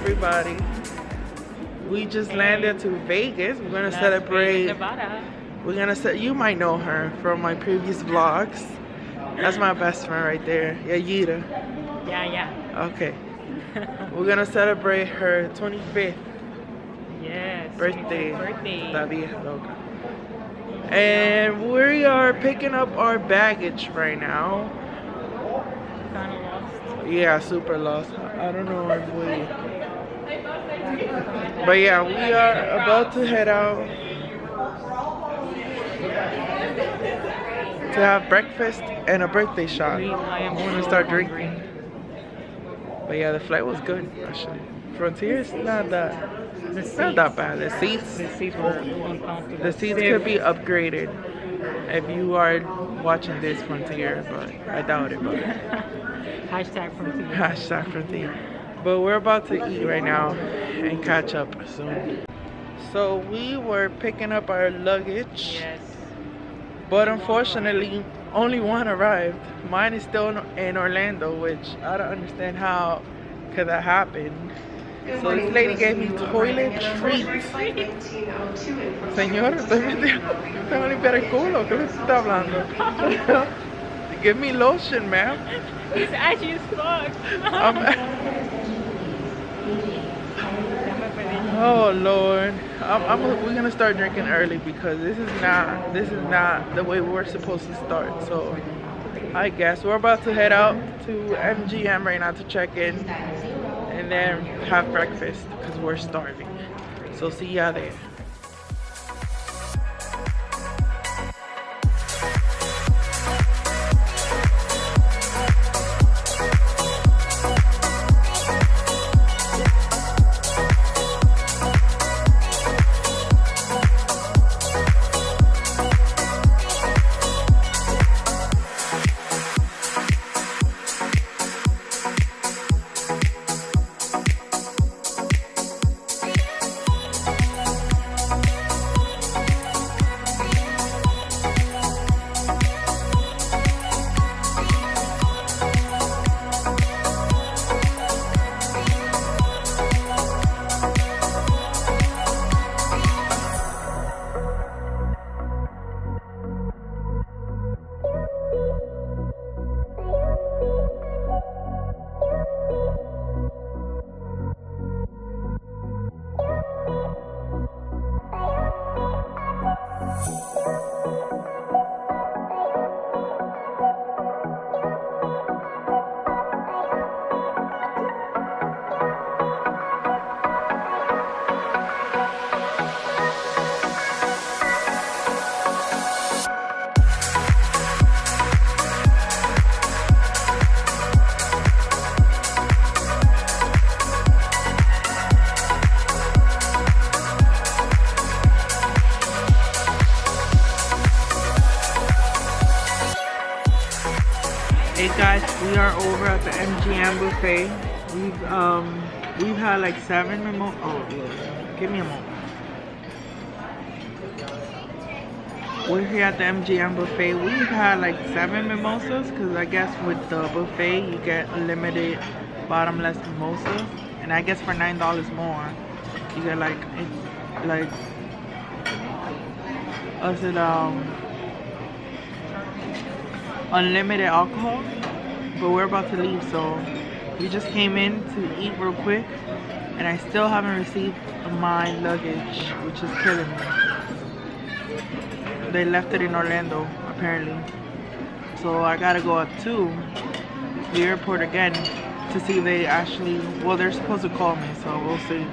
everybody. We just landed to Vegas. We're gonna celebrate. Nevada. We're gonna you might know her from my previous vlogs. That's my best friend right there, Yaya. Yeah. Okay. We're gonna celebrate her 25th birthday. La vieja loca. And we are picking up our baggage right now. Kind of lost. Yeah, super lost. I don't know if we. But yeah, we are about to head out to have breakfast and a birthday shot. I'm going to start drinking. But yeah, the flight was good actually. Frontier is not that bad. The seats were uncomfortable. The seats could be upgraded if you are watching this Frontier, but I doubt it. But Hashtag Frontier. Hashtag Frontier. But we're about to eat right now and catch up soon. So we were picking up our luggage. Yes. But unfortunately, only one arrived. Mine is still in Orlando, which I don't understand how could that happen. So this lady gave me toilet treats. Señor, tengo limpiar el culo. ¿Qué le está hablando? Give me lotion, ma'am. He's ashy as fuck. Oh Lord, we're gonna start drinking early because this is not the way we're supposed to start. So I guess we're about to head out to MGM right now to check in and then have breakfast because we're starving. So see ya there. Hey guys, we are over at the MGM buffet. We've had like 7 mimosas. Oh yeah, give me a moment. We're here at the MGM buffet. We've had like 7 mimosas because I guess with the buffet you get limited bottomless mimosas, and I guess for $9 more you get like unlimited alcohol. But we're about to leave, so we just came in to eat real quick, and I still haven't received my luggage, which is killing me. They left it in Orlando apparently, so I gotta go at 2 to the airport again to see if they actually, well, they're supposed to call me, so we'll see.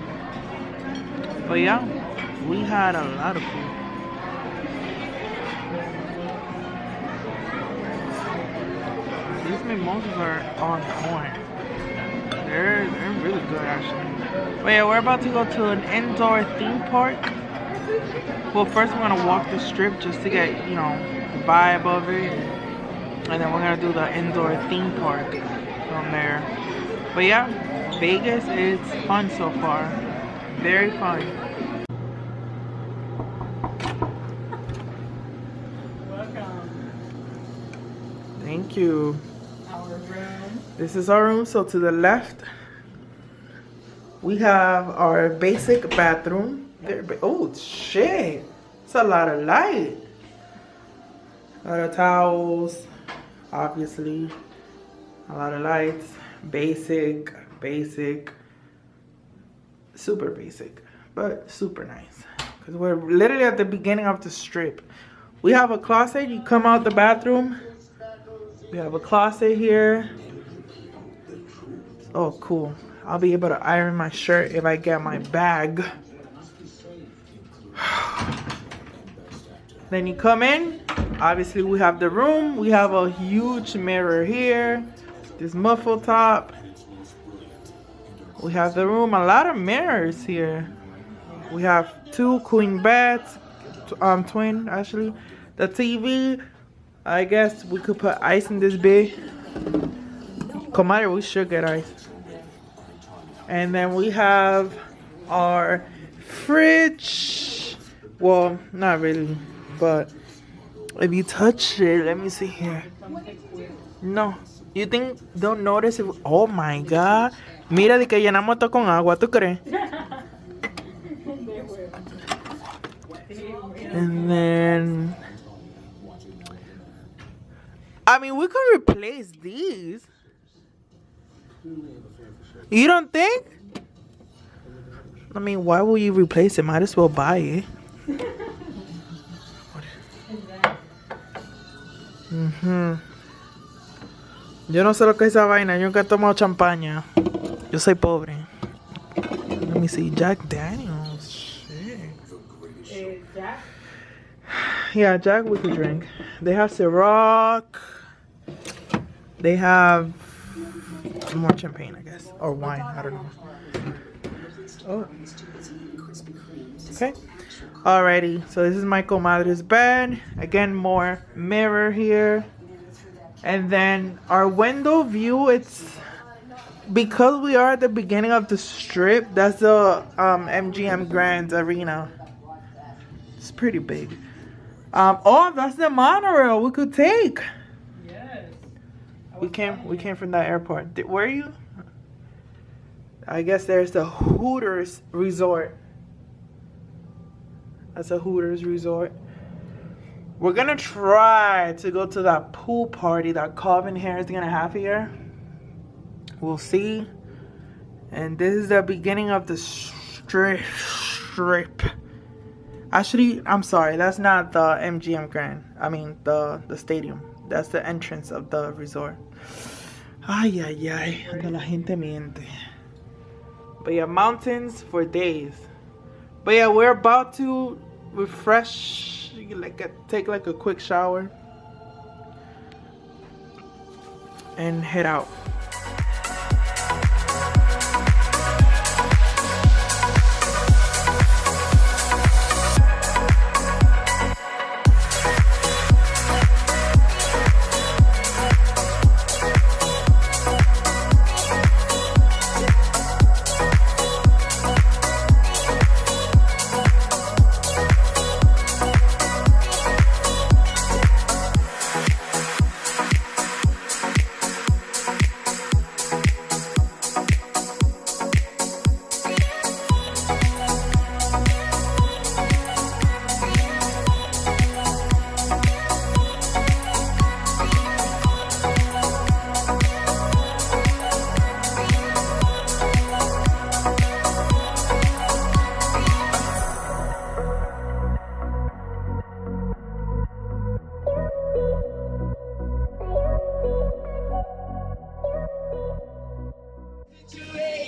But yeah, we had a lot of food. These mimosas are on point. They're really good actually. But yeah, we're about to go to an indoor theme park. Well, first we're gonna walk the strip just to get, you know, the vibe of it. And then we're gonna do the indoor theme park from there. But yeah, Vegas is fun so far. Very fun. Welcome. Thank you. Our room. This is our room. So to the left, We have our basic bathroom. Oh shit, it's a lot of light. A lot of towels, obviously. A lot of lights. Basic, super basic, but super nice. Because we're literally at the beginning of the strip. We have a closet. You come out the bathroom. We have a closet here. Oh, cool. I'll be able to iron my shirt if I get my bag. Then you come in. Obviously, we have the room. We have a huge mirror here. This muffle top. We have the room. A lot of mirrors here. We have 2 queen beds. Twin, actually. The TV. I guess we could put ice in this big. Comadre, we should get ice. And then we have our fridge. Well, not really, but if you touch it, let me see here. No, you think don't notice it? Oh my God. Mira de que llenamos todo con agua, ¿tú crees? And then, I mean, we could replace these. You don't think? I mean, why would you replace it? Might as well buy it. Yo no sé lo que es esa vaina. Yo nunca he tomado champaña. Yo soy pobre. Let me see. Jack Daniels. Shit. Jack? Yeah, Jack we could drink. They have Ciroc. They have more champagne, I guess. Or wine. I don't know. Oh. Okay. Alrighty. So this is my comadre's bed. Again, more mirror here. And then our window view, it's because we are at the beginning of the strip. That's the MGM Grand Arena. It's pretty big. Oh, that's the monorail we could take. Yes. We came from that airport. Where are you? I guess there's the Hooters Resort. That's a Hooters Resort. We're gonna try to go to that pool party that Calvin Harris is gonna have here. We'll see. And this is the beginning of the strip. Actually, I'm sorry, that's not the MGM Grand. I mean the stadium. That's the entrance of the resort. Ay, ay, ay. Cuando la gente miente. But yeah, mountains for days. But yeah, we're about to refresh. Take like a quick shower and head out.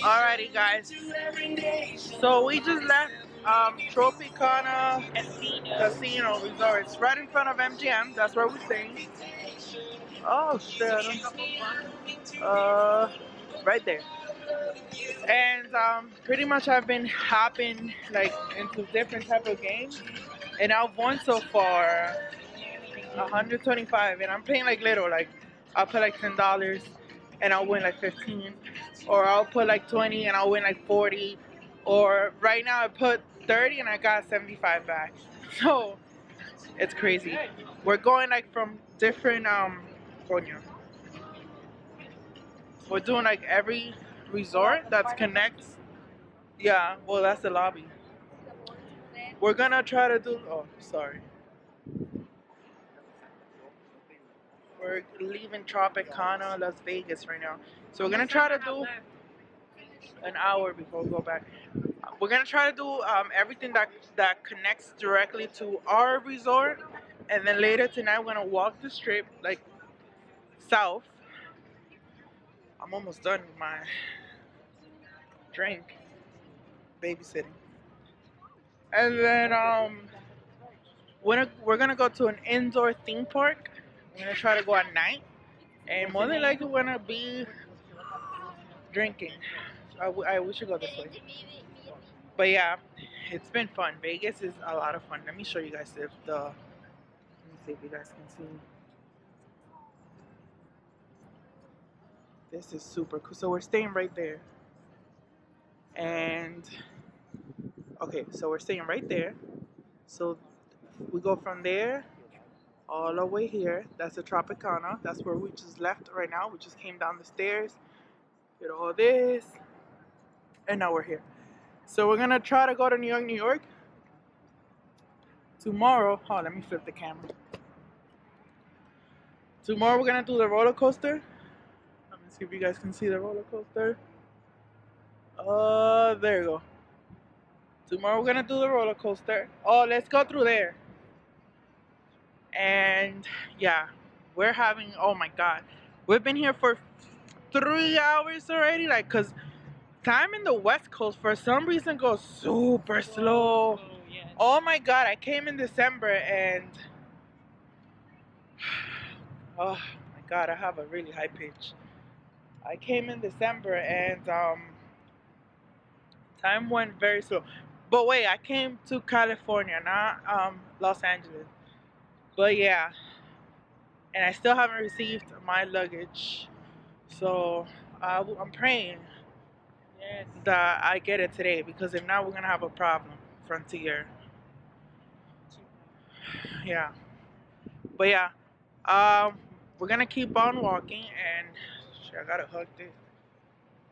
Alrighty, guys. So we just left Tropicana Casino Resort. It's right in front of MGM. That's where we're staying. Oh shit! Right there. And pretty much I've been hopping like into different type of games, and I've won so far 125, and I'm playing like little. Like I'll put like $10 and I'll win like 15, or I'll put like 20 and I'll win like 40, or right now I put 30 and I got 75 back. So it's crazy. We're going like from different we're doing like every resort that connects Yeah, well, that's the lobby. We're gonna try to do. Oh, sorry. We're leaving Tropicana, Las Vegas right now. So we're gonna try to do an hour before we go back. We're gonna try to do everything that connects directly to our resort, and then later tonight we're gonna walk the strip like south. I'm almost done with my drink, babysitting, and then we're gonna go to an indoor theme park. We're gonna try to go at night, and more than likely we're gonna be drinking. We should go this way. But yeah, it's been fun. Vegas is a lot of fun. Let me show you guys if the. Let me see if you guys can see. This is super cool. So we're staying right there. And okay, so we're staying right there. So we go from there all the way here. That's the Tropicana. That's where we just left right now. We just came down the stairs, did all this, and now we're here. So we're gonna try to go to New York, New York tomorrow. Oh, let me flip the camera. Tomorrow we're gonna do the roller coaster. Let me see if you guys can see the roller coaster. There you go. Tomorrow we're gonna do the roller coaster. Oh, let's go through there. And yeah, we're having. Oh my God, we've been here for 3 hours already. Like, cause time in the West Coast for some reason goes super slow. Oh my God, I came in December and oh my God, I have a really high pitch. I came in December and time went very slow. But wait, I came to California, not Los Angeles. But yeah, and I still haven't received my luggage. So I'm praying Yes. that I get it today because if not, we're gonna have a problem. Frontier. Yeah. But yeah, we're gonna keep on walking and shit, I gotta hug this,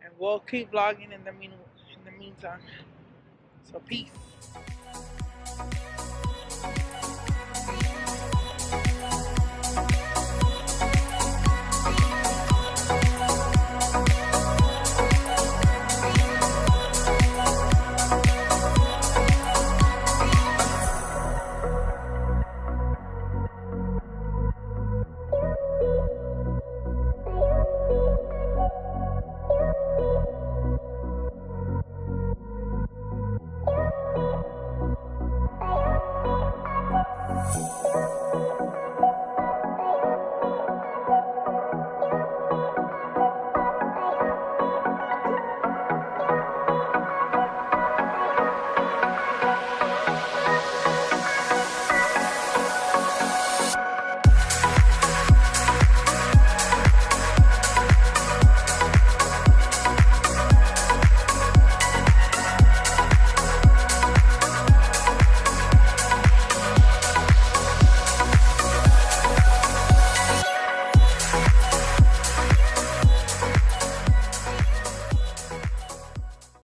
and we'll keep vlogging in the meantime. So peace.